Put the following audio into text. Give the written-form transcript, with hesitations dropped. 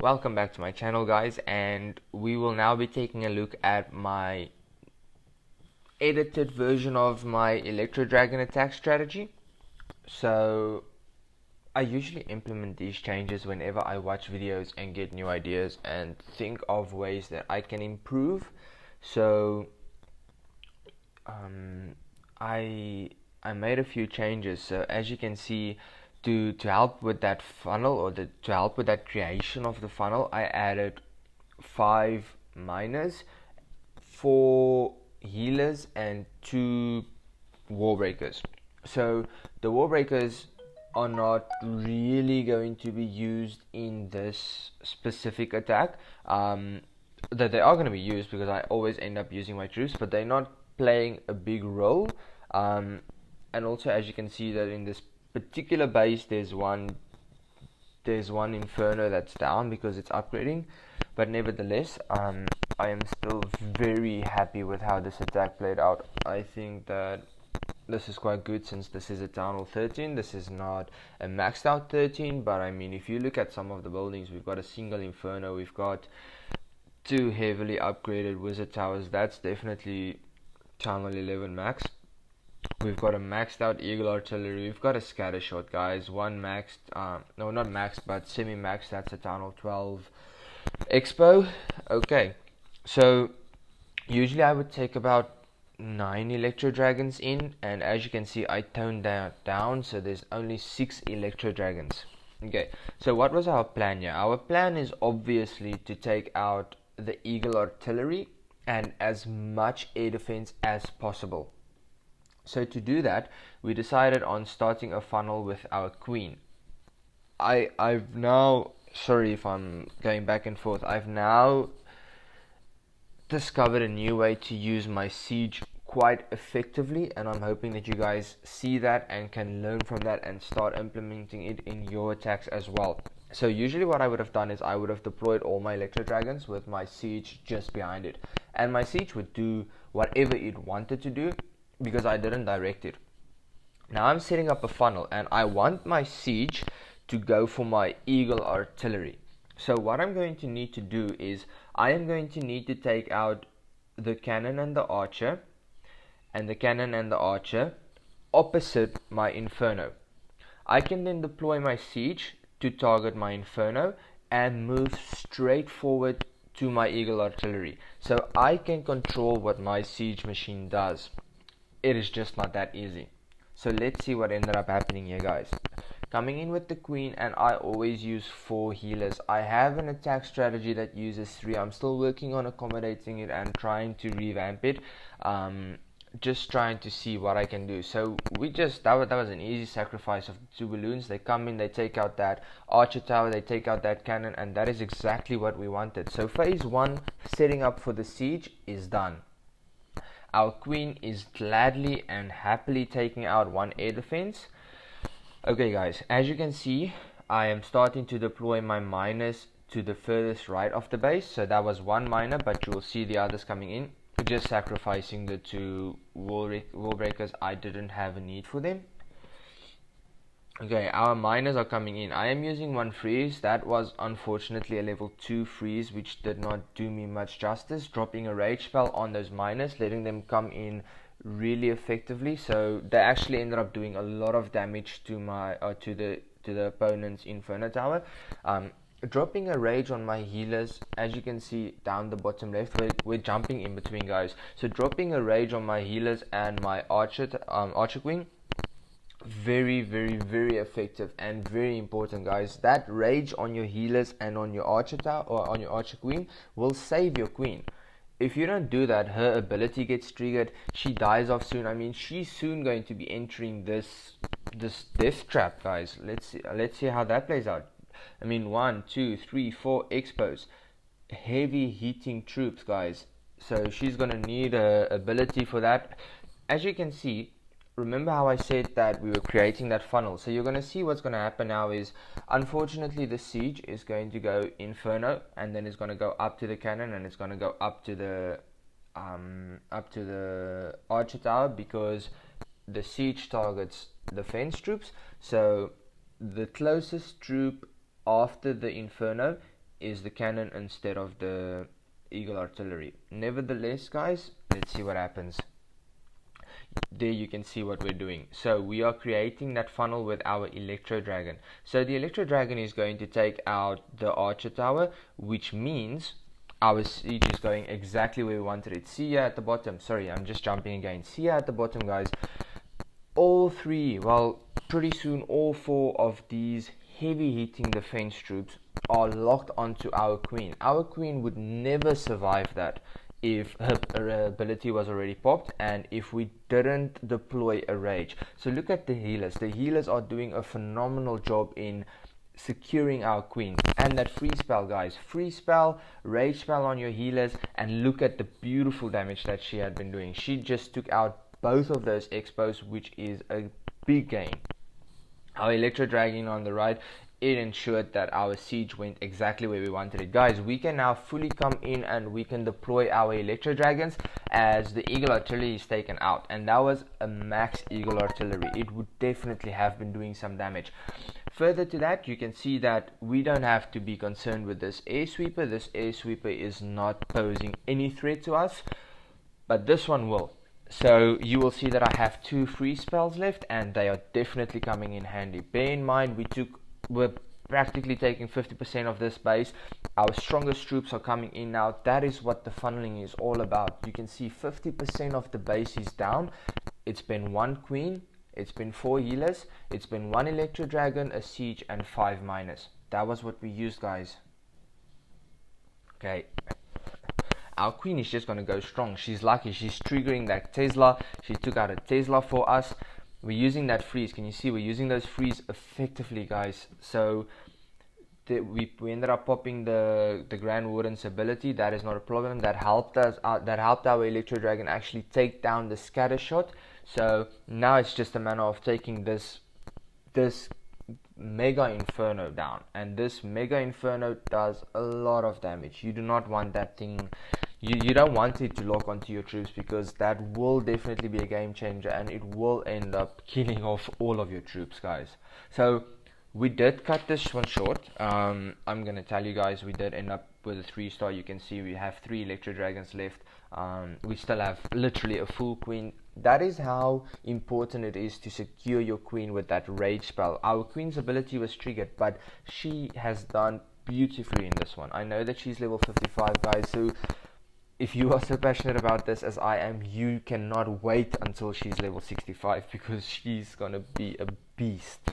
Welcome back to my channel, guys, and we will now be taking a look at my edited version of my Electro Dragon attack strategy. So I usually implement these changes whenever I watch videos and get new ideas and think of ways that I can improve. So I made a few changes. So as you can see, to help with that funnel, or to help with that creation of the funnel, I added 5 miners, 4 healers, and 2 wall breakers. So the wall breakers are not really going to be used in this specific attack. That they are going to be used because I always end up using my troops, but they're not playing a big role. And also, as you can see, that in this particular base there's one inferno that's down because it's upgrading, but nevertheless I am still very happy with how this attack played out. I think that this is quite good, since this is a town hall 13. This is not a maxed out 13, but I mean, if you look at some of the buildings, we've got a single inferno, we've got 2 heavily upgraded wizard towers. That's definitely town hall 11 max. We've got a maxed out eagle artillery. We've got a scatter shot, guys. One maxed, no, not maxed, but semi-maxed. That's a town hall 12 expo. Okay, so usually I would take about 9 Electro Dragons in, and as you can see, I toned that down, so there's only 6 Electro Dragons. Okay, so what was our plan here? Our plan is obviously to take out the eagle artillery and as much air defense as possible. So to do that, we decided on starting a funnel with our queen. I've now, sorry if I'm going back and forth, I've now discovered a new way to use my siege quite effectively, and I'm hoping that you guys see that and can learn from that and start implementing it in your attacks as well. So usually what I would have done is I would have deployed all my Electro Dragons with my siege just behind it, and my siege would do whatever it wanted to do because I didn't direct it. Now I'm setting up a funnel and I want my siege to go for my eagle artillery. So what I'm going to need to do is I am going to need to take out the cannon and the archer, and the cannon and the archer opposite my inferno. I can then deploy my siege to target my inferno and move straight forward to my eagle artillery, so I can control what my siege machine does. It is just not that easy. So let's see what ended up happening here, guys. Coming in with the queen, and I always use 4 healers. I have an attack strategy that uses 3. I'm still working on accommodating it and trying to revamp it. Just trying to see what I can do. So that was an easy sacrifice of 2 balloons. They come in, they take out that archer tower, they take out that cannon, and that is exactly what we wanted. So phase 1, setting up for the siege, is done. Our queen is gladly and happily taking out 1 air defense. Okay, guys, as you can see, I am starting to deploy my miners to the furthest right of the base. So that was 1 miner, but you will see the others coming in. Just sacrificing the 2 wall breakers. I didn't have a need for them. Okay, our miners are coming in. I am using 1 freeze. That was unfortunately a level 2 freeze, which did not do me much justice. Dropping a rage spell on those miners, letting them come in really effectively. So they actually ended up doing a lot of damage to my to the opponent's inferno tower. Dropping a rage on my healers, as you can see down the bottom left, we're jumping in between, guys. So dropping a rage on my healers and my archer queen, very effective and very important, guys. That rage on your healers and on your archer tower, or on your archer queen, will save your queen. If you don't do that, her ability gets triggered, she dies off soon. I mean, she's soon going to be entering this death trap, guys. Let's see how that plays out. I mean, 1, 2, 3, 4 expos, heavy heating troops, guys. So she's gonna need a ability for that. As you can see, remember how I said that we were creating that funnel? So you're going to see what's going to happen now is, unfortunately, the siege is going to go inferno, and then it's going to go up to the cannon, and it's going to go up to the archer tower, because the siege targets defense troops. So the closest troop after the inferno is the cannon instead of the Eagle Artillery. Nevertheless, guys, let's see what happens. There you can see what we're doing. So we are creating that funnel with our Electro Dragon. So the Electro Dragon is going to take out the Archer Tower, which means our siege is going exactly where we wanted it. See here at the bottom. Sorry, I'm just jumping again. See here at the bottom, guys. All three, well, pretty soon all four of these heavy hitting defense troops are locked onto our queen. Our queen would never survive that if her ability was already popped and if we didn't deploy a rage. So look at the healers. The healers are doing a phenomenal job in securing our queen. And that free spell, guys, free spell, rage spell on your healers, and look at the beautiful damage that she had been doing. She just took out both of those expos, which is a big gain. Our Electro Dragon on the right, it ensured that our siege went exactly where we wanted it. Guys, we can now fully come in and we can deploy our Electro Dragons as the Eagle Artillery is taken out. And that was a max Eagle Artillery. It would definitely have been doing some damage. Further to that, you can see that we don't have to be concerned with this air sweeper. This air sweeper is not posing any threat to us, but this one will. So you will see that I have 2 free spells left, and they are definitely coming in handy. Bear in mind, we're practically taking 50% of this base. Our strongest troops are coming in now. That is what the funneling is all about. You can see 50% of the base is down. It's been 1 queen, it's been 4 healers, it's been 1 Electro Dragon, a siege, and 5 miners. That was what we used, guys. Okay. Our queen is just going to go strong. She's lucky. She's triggering that Tesla. She took out a Tesla for us. We're using that freeze. Can you see we're using those freeze effectively, guys? So we ended up popping the Grand Warden's ability. That is not a problem. That helped us out. That helped our Electro Dragon actually take down the scatter shot. So now it's just a matter of taking this Mega Inferno down, and this Mega Inferno does a lot of damage. You do not want that thing. You don't want it to lock onto your troops, because that will definitely be a game changer and it will end up killing off all of your troops, guys. So we did cut this one short. I'm gonna tell you guys, we did end up with a 3-star. You can see we have 3 Electro Dragons left. We still have literally a full queen. That is how important it is to secure your queen with that rage spell. Our queen's ability was triggered, but she has done beautifully in this one. I know that she's level 55, guys, so if you are so passionate about this as I am, you cannot wait until she's level 65, because she's gonna be a beast.